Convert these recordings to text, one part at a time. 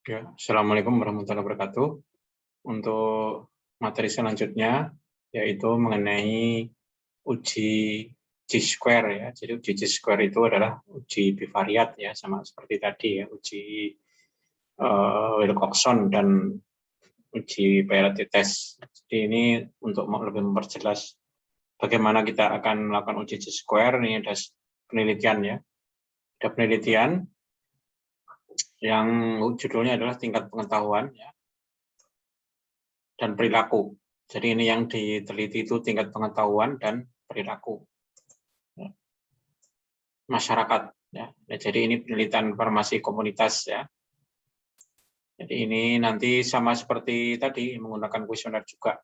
Ya, Assalamualaikum warahmatullahi wabarakatuh. Untuk materi selanjutnya, yaitu mengenai uji Chi-square ya. Jadi uji Chi-square itu adalah uji bivariat ya, sama seperti tadi ya, uji Wilcoxon dan uji Peyote test. Jadi ini untuk lebih memperjelas bagaimana kita akan melakukan uji Chi-square. Ini ada penelitian ya. Ada penelitian yang judulnya adalah tingkat pengetahuan ya, dan perilaku. Jadi ini yang diteliti itu tingkat pengetahuan dan perilaku masyarakat. Ya. Jadi ini penelitian farmasi komunitas ya. Jadi ini nanti sama seperti tadi menggunakan kuesioner juga,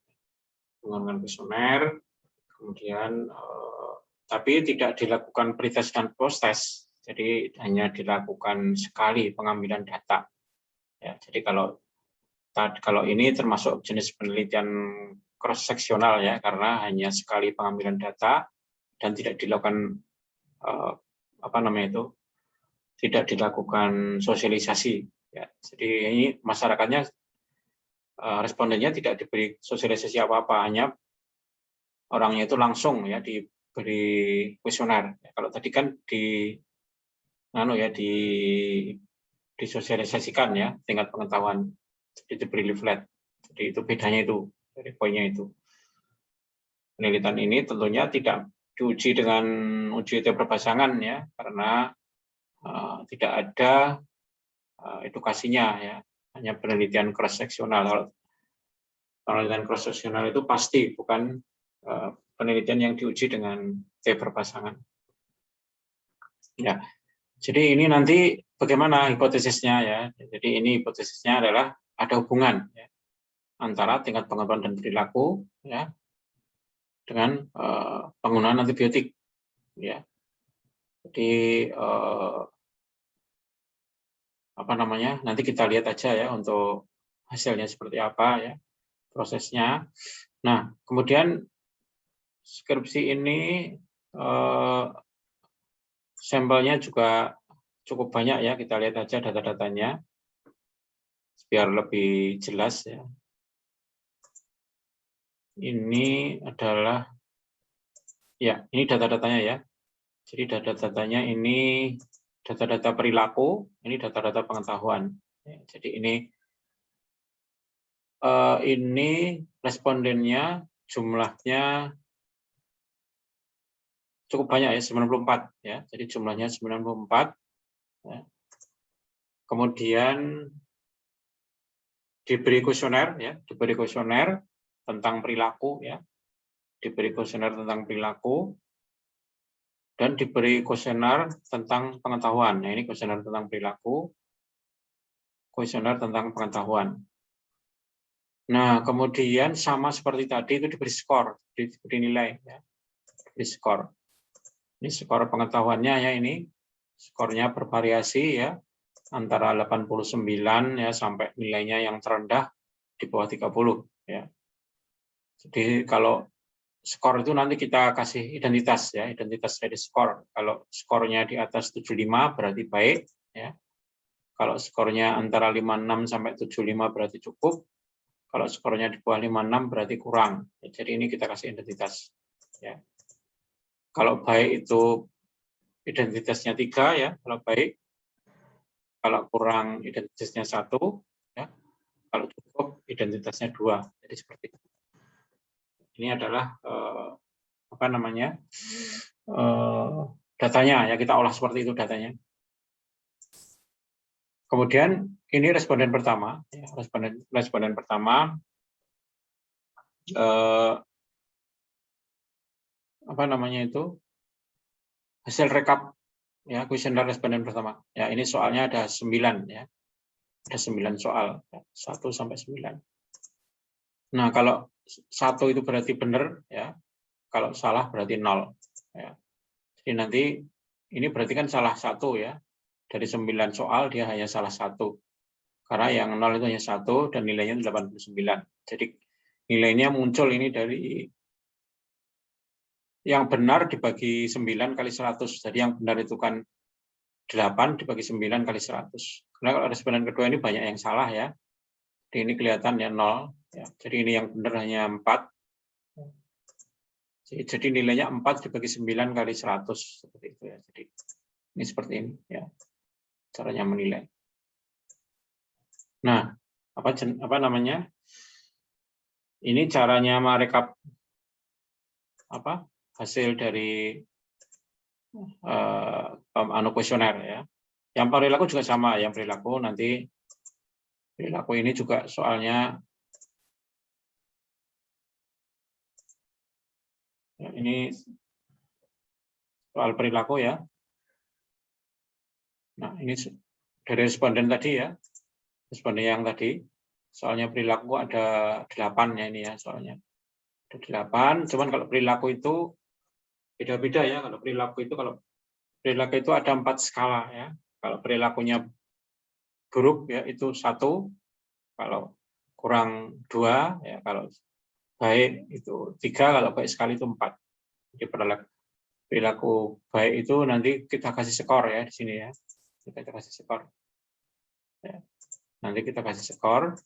menggunakan kuesioner, kemudian tapi tidak dilakukan pretest dan post-test. Jadi hanya dilakukan sekali pengambilan data. Ya, jadi kalau ini termasuk jenis penelitian cross seksional ya, karena hanya sekali pengambilan data dan tidak dilakukan tidak dilakukan sosialisasi ya. Jadi ini masyarakatnya, respondennya tidak diberi sosialisasi apa-apa, hanya orangnya itu langsung ya diberi kuesioner. Ya, kalau tadi kan disosialisasikan ya tingkat pengetahuan, jadi diberi leaflet. Jadi itu bedanya itu, dari poinnya itu. Penelitian ini tentunya tidak diuji dengan uji teori berpasangan ya, karena tidak ada edukasinya ya, hanya penelitian cross seksional. Penelitian cross seksional itu pasti bukan penelitian yang diuji dengan teori berpasangan. Ya, jadi ini nanti bagaimana hipotesisnya ya. Jadi ini hipotesisnya adalah ada hubungan ya, antara tingkat pengetahuan dan perilaku ya dengan penggunaan antibiotik ya. Jadi nanti kita lihat aja ya untuk hasilnya seperti apa ya prosesnya. Nah, kemudian skripsi ini sampelnya juga cukup banyak ya, kita lihat aja data-datanya biar lebih jelas ya. Ini adalah ya, ini data-datanya ya. Jadi data-datanya ini data-data perilaku, ini data-data pengetahuan. Jadi ini respondennya jumlahnya cukup banyak ya, 94 ya. Jadi jumlahnya 94 ya. Kemudian diberi kuesioner ya, diberi kuesioner tentang perilaku ya. Diberi kuesioner tentang perilaku dan diberi kuesioner tentang pengetahuan. Nah, ini kuesioner tentang perilaku, kuesioner tentang pengetahuan. Nah, kemudian sama seperti tadi itu diberi skor, diberi nilai ya. Diberi skor. Ini skor pengetahuannya ya, ini skornya bervariasi ya, antara 89 ya sampai nilainya yang terendah di bawah 30 ya. Jadi kalau skor itu nanti kita kasih identitas ya, identitas dari skor. Kalau skornya di atas 75 berarti baik ya. Kalau skornya antara 56 sampai 75 berarti cukup. Kalau skornya di bawah 56 berarti kurang. Jadi ini kita kasih identitas ya. Kalau baik itu identitasnya 3 ya, kalau baik. Kalau kurang identitasnya 1 ya. Kalau cukup identitasnya 2. Jadi seperti itu. Ini adalah datanya ya, kita olah seperti itu datanya. Kemudian ini responden pertama, ya, responden pertama hasil rekap ya kuesioner responden pertama. Ya, ini soalnya ada 9 ya. Ada 9 soal, ya, 1 sampai 9. Nah, kalau 1 itu berarti benar ya. Kalau salah berarti 0 ya. Jadi nanti ini berarti kan salah 1 ya. Dari 9 soal dia hanya salah 1. Karena yang 0 itu hanya 1 dan nilainya 89. Jadi nilainya muncul ini dari yang benar dibagi 9 kali 100. Jadi yang benar itu kan 8 dibagi 9 kali 100. Karena kalau responden kedua ini banyak yang salah ya. Jadi ini kelihatan ya 0. Ya. Jadi ini yang benar hanya 4. Jadi nilainya 4 dibagi 9 kali 100 seperti itu ya. Jadi ini seperti ini ya caranya menilai. Nah, apa namanya? Ini caranya merekap hasil dari kuesioner ya. Yang perilaku juga sama, yang perilaku nanti perilaku ini juga soalnya ya, ini soal perilaku ya. Nah, ini dari responden tadi ya. Responden yang tadi soalnya perilaku ada 8 ya ini ya soalnya. Ada 8, cuman kalau perilaku itu beda-beda ya. Kalau perilaku itu ada 4 skala ya. Kalau perilakunya buruk ya itu 1, kalau kurang 2 ya, kalau baik itu 3, kalau baik sekali itu 4. Jadi perilaku baik itu nanti kita kasih skor ya di sini ya. Kita kasih skor. Ya. Nanti kita kasih skor.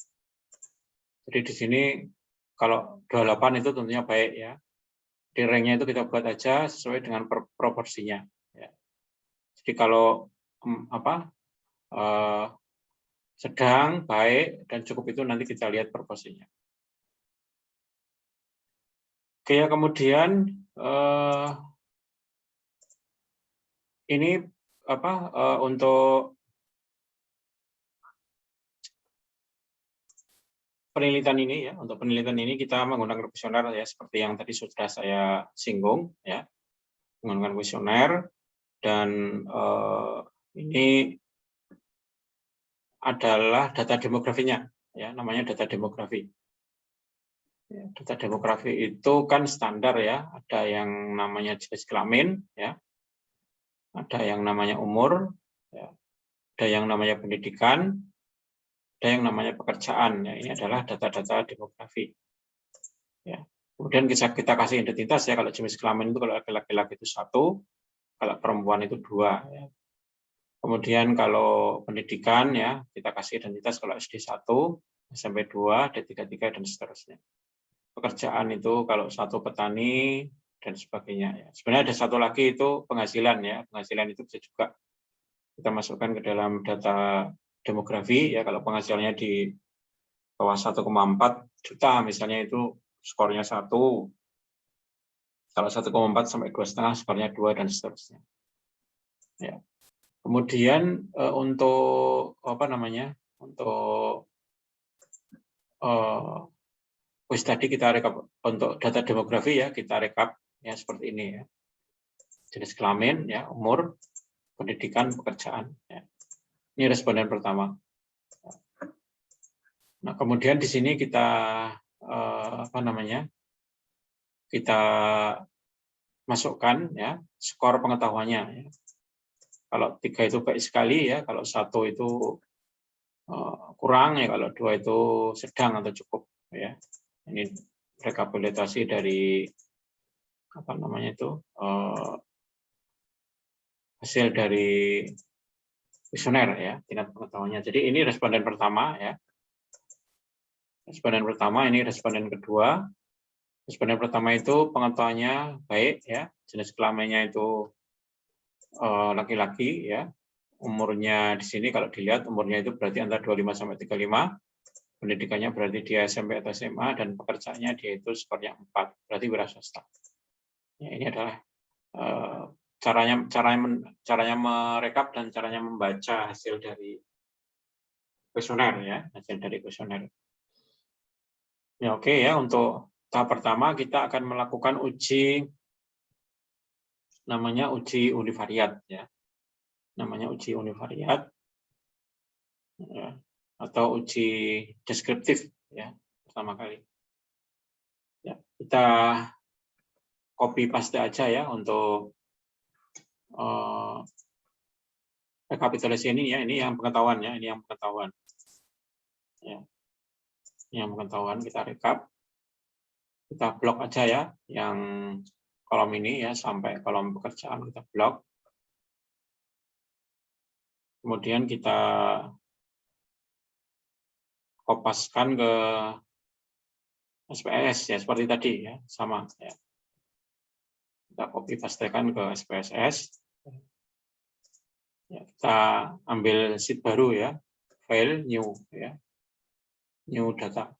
Jadi di sini kalau 28 itu tentunya baik ya. Di ranknya itu kita buat aja sesuai dengan proporsinya. Ya. Jadi kalau sedang, baik, dan cukup itu nanti kita lihat proporsinya. Oke ya, kemudian ini untuk penelitian ini ya, untuk penelitian ini kita menggunakan kuesioner ya seperti yang tadi sudah saya singgung ya, menggunakan kuesioner dan ini adalah data demografinya ya, namanya data demografi. Ya, data demografi itu kan standar ya, ada yang namanya jenis kelamin ya, ada yang namanya umur, ya, ada yang namanya pendidikan, ada yang namanya pekerjaan. Ya, ini adalah data-data demografi. Ya. Kemudian kita kasih identitas ya, kalau jenis kelamin itu kalau laki-laki itu 1, kalau perempuan itu 2. Ya. Kemudian kalau pendidikan ya kita kasih identitas kalau SD 1, SMP 2, D3 dan seterusnya. Pekerjaan itu kalau 1 petani dan sebagainya. Ya. Sebenarnya ada satu lagi itu penghasilan ya, penghasilan itu bisa juga kita masukkan ke dalam data demografi ya, kalau penghasilannya di bawah 1,4 juta misalnya itu skornya 1, kalau 1,4 sampai 2,5 skornya 2 dan seterusnya. Ya. Kemudian untuk untuk kuis tadi kita rekap untuk data demografi ya, kita rekap ya seperti ini ya. Jenis kelamin ya, umur, pendidikan, pekerjaan ya. Ini responden pertama. Nah, kemudian di sini kita kita masukkan ya skor pengetahuannya ya. Kalau 3 itu baik sekali ya, kalau 1 itu kurang ya, kalau 2 itu sedang atau cukup ya. Ini rekapitulasi dari hasil dari kuesioner ya, tingkat pengetahuannya. Jadi ini responden pertama ya. Responden pertama, ini responden kedua. Responden pertama itu pengetahuannya baik ya, jenis kelaminnya itu laki-laki ya. Umurnya di sini kalau dilihat umurnya itu berarti antara 25 sampai 35. Pendidikannya berarti dia SMP atau SMA dan pekerjaannya dia itu skornya 4, berarti wira swasta. Ya, ini adalah caranya merekap dan caranya membaca hasil dari kuesioner ya, hasil dari kuesioner. Ya oke ya, untuk tahap pertama kita akan melakukan uji namanya uji univariat ya. Namanya uji univariat ya, atau uji deskriptif ya, pertama kali. Ya, kita copy paste aja ya untuk rekapitulasi ini ya, ini yang pengetahuan ya, ini yang pengetahuan. Ya. Ini yang pengetahuan kita rekap. Kita blok aja ya, yang kolom ini ya sampai kolom pekerjaan kita blok. Kemudian kita kopaskan ke SPSS ya, seperti tadi ya, sama ya. Kita copy pastekan ke SPSS. Ya, kita ambil sheet baru ya, file new ya, new data.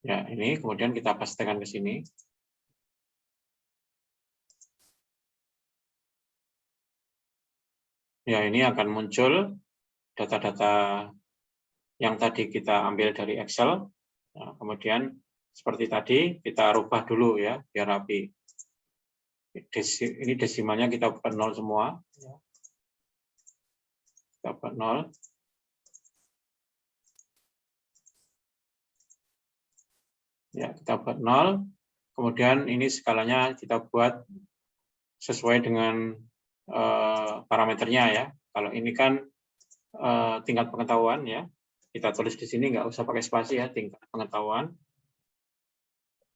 Ya, ini kemudian kita pastekan ke sini. Ya, ini akan muncul data-data yang tadi kita ambil dari Excel. Nah, kemudian seperti tadi kita rubah dulu ya, biar rapi. Ini desimalnya kita buat 0 semua. Kita buat 0. Ya, kita buat 0. Kemudian ini skalanya kita buat sesuai dengan parameternya ya. Kalau ini kan tingkat pengetahuan ya. Kita tulis di sini, nggak usah pakai spasi ya, tingkat pengetahuan.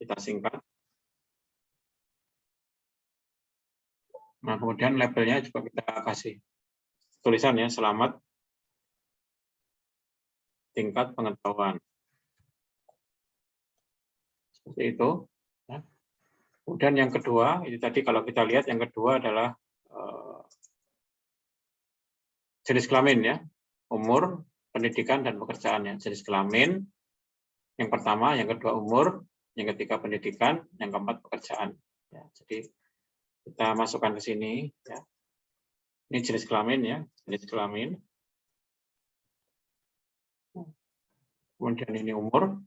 Kita singkat. Nah, kemudian labelnya juga kita kasih tulisan ya, selamat tingkat pengetahuan. Seperti itu. Ya. Kemudian yang kedua, ini tadi kalau kita lihat yang kedua adalah jenis kelamin ya, umur, pendidikan, dan pekerjaannya. Jenis kelamin, yang pertama, yang kedua umur, yang ketiga pendidikan, yang keempat pekerjaan. Ya, jadi kita masukkan ke sini. Ya. Ini jenis kelamin ya, jenis kelamin. Kemudian ini umur.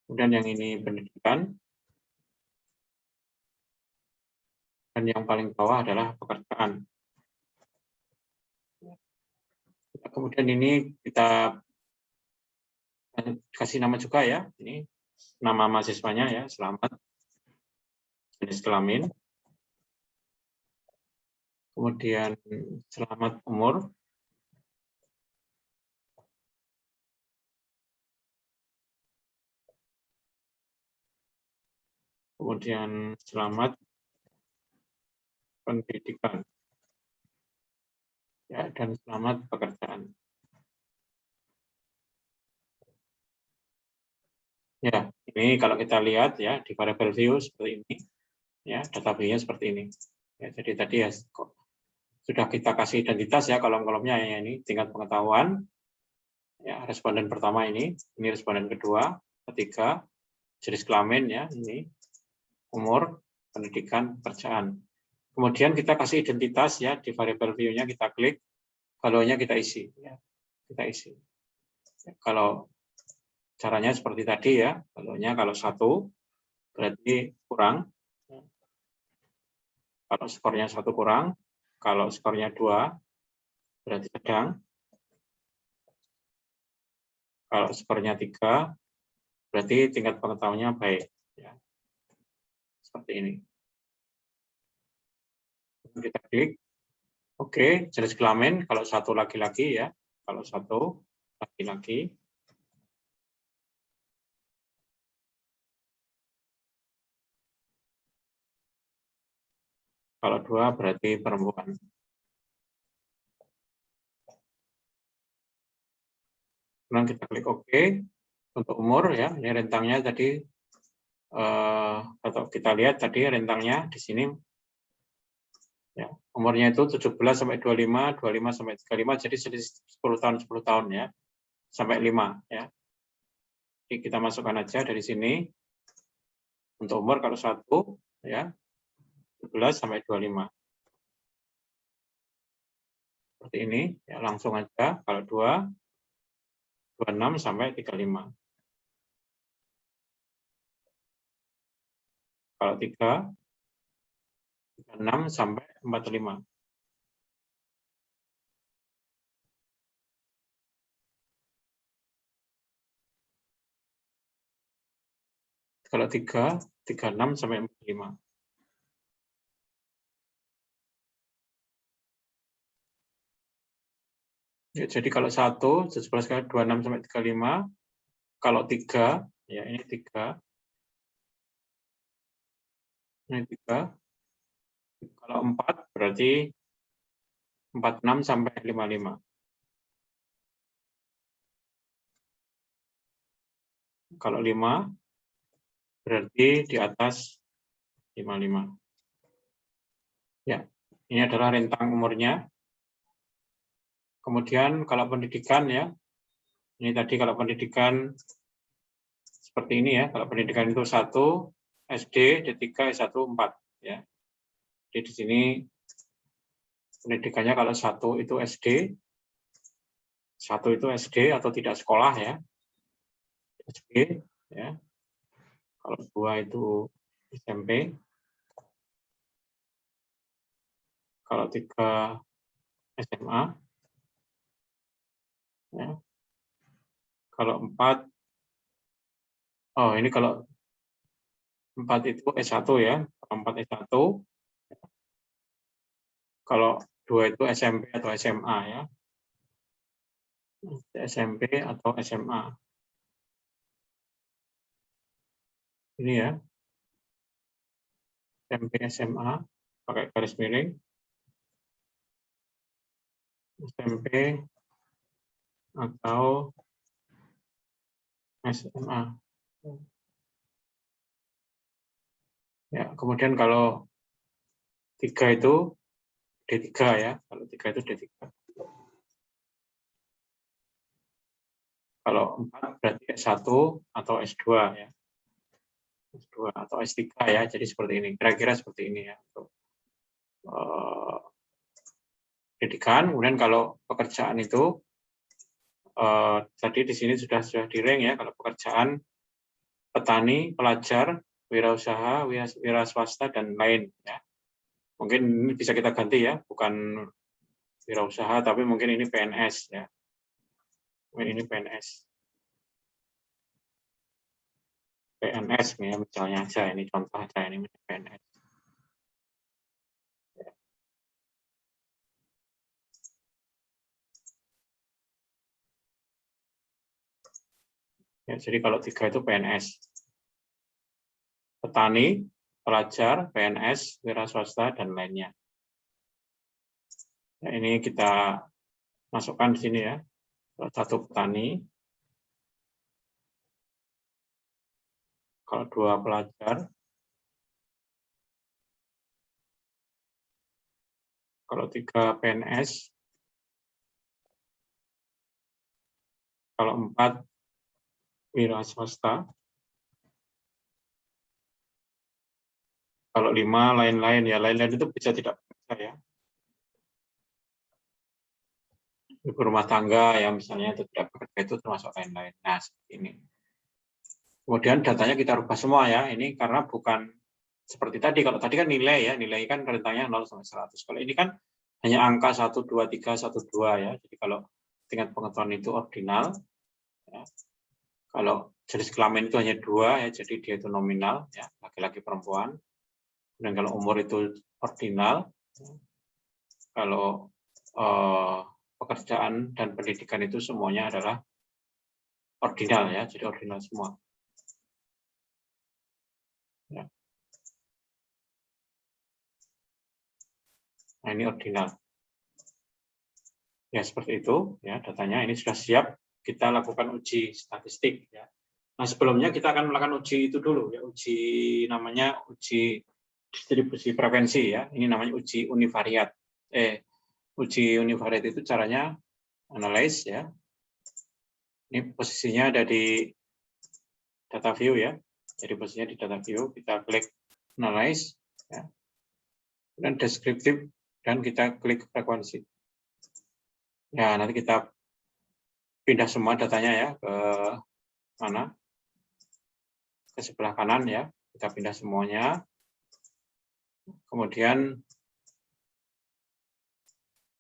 Kemudian yang ini pendidikan. Dan yang paling bawah adalah pekerjaan. Kemudian ini kita kasih nama juga ya. Ini nama mahasiswanya ya, selamat. Jenis kelamin. Kemudian selamat umur. Kemudian selamat pendidikan. Ya, dan selamat pekerjaan. Ya, ini kalau kita lihat ya di variable view seperti ini. Ya, data view-nya seperti ini. Ya, jadi tadi ya sudah kita kasih identitas ya kolom-kolomnya ya, ini tingkat pengetahuan. Ya, responden pertama ini responden kedua, ketiga, jenis kelamin ya, ini umur, pendidikan, pekerjaan. Kemudian kita kasih identitas ya di variable view-nya, kita klik, value-nya kita isi ya. Kita isi. Ya, kalau caranya seperti tadi ya, value-nya kalau 1 berarti kurang. Kalau skornya 1 kurang, kalau skornya 2 berarti sedang. Kalau skornya 3 berarti tingkat pengetahuannya baik ya. Seperti ini. Kita klik. Oke, jenis kelamin kalau 1 laki-laki ya. Kalau 1 laki-laki. Kalau 2 berarti perempuan. Kemudian kita klik OK. Untuk umur ya, ini rentangnya tadi atau kita lihat tadi rentangnya di sini ya, umurnya itu 17 sampai 25, 25 sampai 35, jadi 10 tahun ya, sampai 5 ya. Jadi kita masukkan aja dari sini. Untuk umur kalau 1 ya, 17 sampai 25. Seperti ini ya, langsung aja. Kalau 2 26 sampai 35. Kalau 3 36 sampai 45. Kalau 3 36 sampai 45. Ya, jadi kalau 1 17 kali 26 sampai 35, kalau 3 ya ini 3. Ini 3. Kalau 4 berarti 46 sampai 55. Kalau 5 berarti di atas 55. Ya, ini adalah rentang umurnya. Kemudian kalau pendidikan ya, ini tadi kalau pendidikan seperti ini ya, kalau pendidikan itu 1 SD, D3, S1, 4 ya. Jadi di sini pendidikannya kalau 1 itu SD, 1 itu SD atau tidak sekolah ya. SD ya. Kalau 2 itu SMP. Kalau 3 SMA. Ya. Kalau 4 oh ini kalau 4 itu S1 ya. Kalau 4 S1. Kalau 2 itu SMP atau SMA ya. SMP atau SMA. Ini ya. SMP SMA pakai garis miring. SMP atau SMA. Ya, kemudian kalau 3 itu D3 ya. Kalau 3 itu D3. Kalau 4 berarti S1 atau S2 ya. S2 atau S3 ya. Jadi seperti ini. Kira-kira seperti ini ya. Untuk pendidikan. Kemudian kalau pekerjaan itu tadi di sini sudah di-rank ya. Kalau pekerjaan petani, pelajar, wirausaha, wira swasta dan lain ya. Mungkin ini bisa kita ganti ya, bukan wirausaha tapi mungkin ini PNS ya. Mungkin ini PNS. PNS ya misalnya aja ini contoh aja ini PNS. Ya, jadi kalau 3 itu PNS. Petani, pelajar, PNS, wira swasta, dan lainnya. Ya, ini kita masukkan di sini ya. Satu petani. Kalau 2 pelajar. Kalau 3 PNS. Kalau 4 wira swasta. Kalau 5 lain-lain ya, lain-lain itu bisa tidak bekerja ya. Ibu rumah tangga ya misalnya itu tidak bekerja itu termasuk lain-lain. Nah, seperti ini. Kemudian datanya kita rubah semua ya. Ini karena bukan seperti tadi. Kalau tadi kan nilai ya, nilai kan rentangnya 0 sampai 100. Kalau ini kan hanya angka 1, 2, 3, 1, 2 ya. Jadi kalau tingkat pengetahuan itu ordinal ya. Kalau jenis kelamin itu hanya 2 ya, jadi dia itu nominal ya, laki-laki perempuan. Dan kalau umur itu ordinal, kalau pekerjaan dan pendidikan itu semuanya adalah ordinal ya, jadi ordinal semua. Ya. Nah ini ordinal. Ya seperti itu ya datanya ini sudah siap kita lakukan uji statistik ya. Nah sebelumnya kita akan melakukan uji itu dulu ya, uji namanya uji distribusi frekuensi ya. Ini namanya uji univariat. Uji univariat itu caranya analyze ya. Ini posisinya ada di data view ya. Jadi posisinya di data view, kita klik analyze ya. Dan deskriptif dan kita klik frekuensi. Ya, nanti kita pindah semua datanya ya ke mana? Ke sebelah kanan ya. Kita pindah semuanya. Kemudian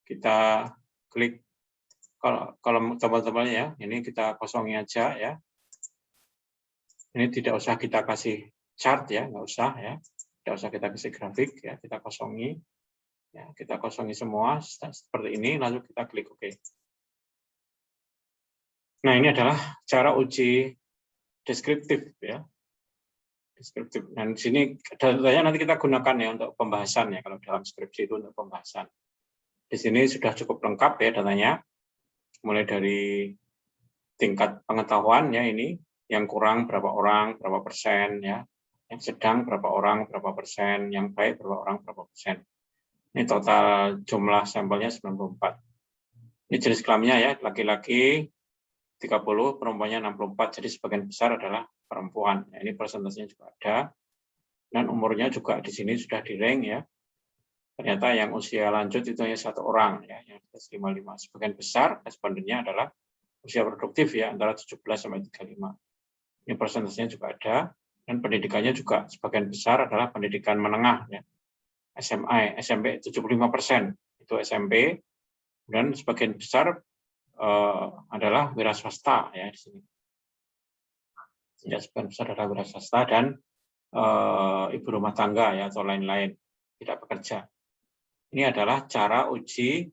kita klik kolom tombol-tombolnya ya. Ini kita kosongi aja ya. Ini tidak usah kita kasih chart ya, nggak usah ya. Tidak usah kita kasih grafik ya, kita kosongi. Ya, kita kosongi semua seperti ini, lalu kita klik OK. Nah, ini adalah cara uji deskriptif ya. Deskriptif. Dan di sini datanya nanti kita gunakan ya untuk pembahasan ya, kalau dalam skripsi itu untuk pembahasan. Di sini sudah cukup lengkap ya datanya, mulai dari tingkat pengetahuan ya ini, yang kurang berapa orang, berapa persen ya, yang sedang berapa orang, berapa persen, yang baik berapa orang, berapa persen. Ini total jumlah sampelnya 94. Ini jenis kelaminnya ya, laki-laki 30, perempuannya 64, jadi sebagian besar adalah perempuan. Ya, ini persentasenya juga ada. Dan umurnya juga di sini sudah di rank ya. Ternyata yang usia lanjut itu hanya 1 orang ya, yang atas 55. Sebagian besar respondennya adalah usia produktif ya, antara 17 sampai 35. Ini persentasenya juga ada, dan pendidikannya juga sebagian besar adalah pendidikan menengah ya. SMA, SMP 75% itu SMP, dan sebagian besar adalah wira swasta ya di sini. Ya, sebagian besar adalah wira swasta dan ibu rumah tangga ya atau lain-lain, tidak bekerja. Ini adalah cara uji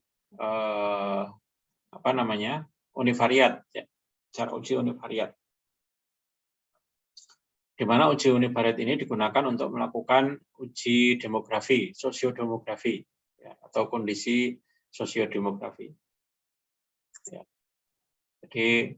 univariat ya. Cara uji univariat. Di mana uji univariat ini digunakan untuk melakukan uji demografi, sosiodemografi ya, atau kondisi sosiodemografi. Ya. Jadi